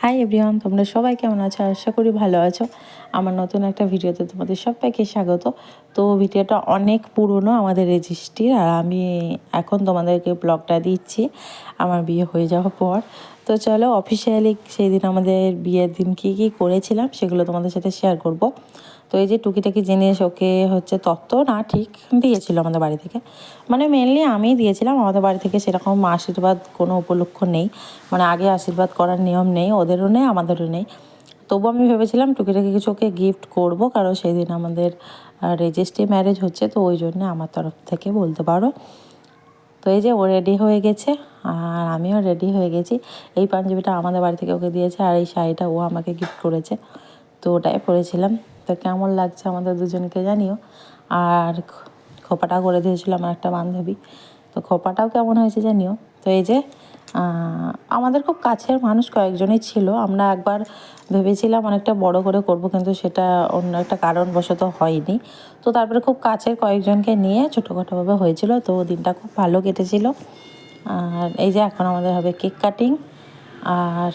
Hi everyone, তোমরা সবাই কেমন আছো? আশা করি ভালো আছো। আমার নতুন একটা ভিডিওতে তোমাদের সবাইকে স্বাগত। তো ভিডিওটা অনেক পুরনো আমাদের রেজিস্ট্রির, আর আমি এখন তোমাদেরকে ব্লগটা দিচ্ছি আমার বিয়ে হয়ে যাওয়ার পর। তো চলো অফিসিয়ালি সেই দিন আমাদের বিয়ের দিন কী কী করেছিলাম সেগুলো তোমাদের সাথে শেয়ার করব। তো এই যে টুকিটাকি জিনিস ওকে হচ্ছে তত্ত্ব না ঠিক দিয়েছিল আমাদের বাড়ি থেকে, মানে মেনলি আমিই দিয়েছিলাম। আমাদের বাড়ি থেকে সেরকম আশীর্বাদ কোনো উপলক্ষ নেই, মানে আগে আশীর্বাদ করার নিয়ম নেই, ওদেরও নেই আমাদেরও নেই। তবু আমি ভেবেছিলাম টুকিটাকি কিছু ওকে গিফট করবো, কারণ সেই দিন আমাদের রেজিস্ট্রি ম্যারেজ হচ্ছে, তো ওই জন্য আমার তরফ থেকে বলতে পারো। তো এই যে ও রেডি হয়ে গেছে আর আমিও রেডি হয়ে গেছি। এই পাঞ্জাবিটা আমাদের বাড়ি থেকে ওকে দিয়েছে, আর এই শাড়িটা ও আমাকে গিফট করেছে, তো ওটাই পরেছিলাম। তো কেমন লাগছে আমাদের দুজনকে জানিও। আর খোপাটা করে দিয়েছিল আমার একটা বান্ধবী, তো খোপাটাও কেমন হয়েছে জানিও। তো এই যে আমাদের খুব কাছের মানুষ কয়েকজনই ছিল। আমরা একবার ভেবেছিলাম অনেকটা বড় করে করব, কিন্তু সেটা অন্য একটা কারণবশত হয়নি। তো তারপরে খুব কাছের কয়েকজনকে নিয়ে ছোটোখাটোভাবে হয়েছিল, তো দিনটা খুব ভালো কেটেছিল। আর এই যে এখন আমাদের হবে কেক কাটিং। আর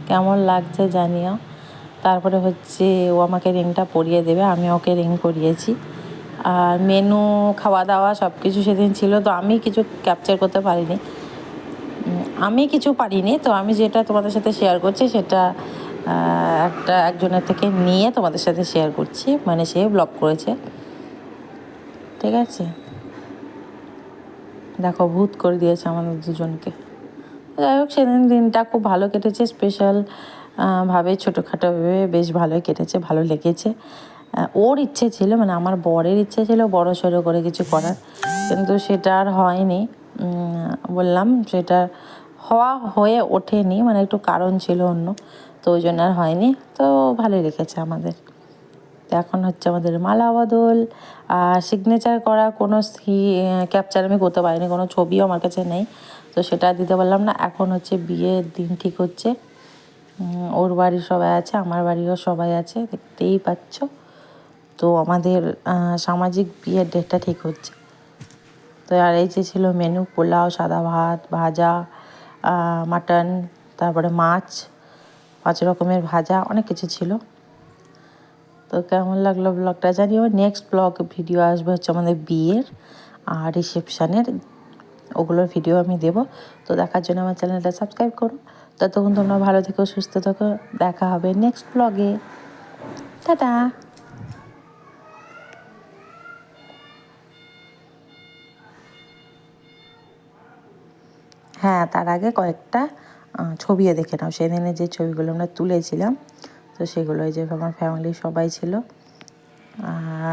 কেমন লাগছে জানিও। তারপরে হচ্ছে ও আমাকে রিংটা পরিয়ে দেবে, আমি ওকে রিং পরিয়েছি। আর মেনু, খাওয়া দাওয়া সব কিছু সেদিন ছিল, তো আমি কিছু ক্যাপচার করতে পারিনি। তো আমি যেটা তোমাদের সাথে শেয়ার করছি সেটা একজনের থেকে নিয়ে তোমাদের সাথে শেয়ার করছি, মানে সে ব্লগ করেছে, ঠিক আছে। দেখো ভূত করে দিয়েছে আমাদের দুজনকে। যাই হোক, সেদিন দিনটা খুব ভালো কেটেছে, স্পেশাল ভাবে ছোটোখাটোভাবে বেশ ভালোই কেটেছে, ভালো লেগেছে। ওর ইচ্ছে ছিল, মানে আমার বরের ইচ্ছে ছিল বড় সড়ো করে কিছু করার, কিন্তু সেটা আর হয়নি। বললাম সেটা হয়ে ওঠেনি, মানে একটু কারণ ছিল অন্য, তো ওই জন্য আর হয়নি। তো ভালোই রেখেছে আমাদের। তো এখন হচ্ছে আমাদের মালা বদল। আর সিগনেচার করা কোনো ক্যাপচার আমি করতে পারিনি, কোনো ছবিও আমার কাছে নেই, তো সেটা দিতে পারলাম না। এখন হচ্ছে বিয়ের দিন ঠিক হচ্ছে, ওর বাড়ির সবাই আছে, আমার বাড়িরও সবাই আছে, দেখতেই পাচ্ছ। তো আমাদের সামাজিক বিয়ের ডেটটা ঠিক হচ্ছে। তো আর এই যে ছিল মেনু, পোলাও, সাদা ভাত, ভাজা, মাটন, তারপরে মাছ, 5 রকমের ভাজা, অনেক কিছু ছিল। তো কেমন লাগলো ব্লগটা জানিও। নেক্সট ব্লগ ভিডিও আসবে হচ্ছে আমাদের বিয়ের আর রিসেপশানের, ওগুলোর ভিডিও আমি দেবো। তো দেখার জন্য আমার চ্যানেলটা সাবস্ক্রাইব করো। ততক্ষণ তোমরা ভালো থেকো, সুস্থ থেকো, দেখা হবে নেক্সট ব্লগে। টাটা। হ্যাঁ, তার আগে কয়েকটা ছবিও দেখে নাও, সেদিনে যে ছবিগুলো আমরা তুলেছিলাম, তো সেগুলো এই যে আমার ফ্যামিলির সবাই ছিল,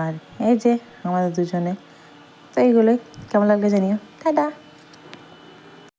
আর এই যে আমাদের দুজনে। তো এইগুলোই, কেমন লাগলো জানিও। টাটা।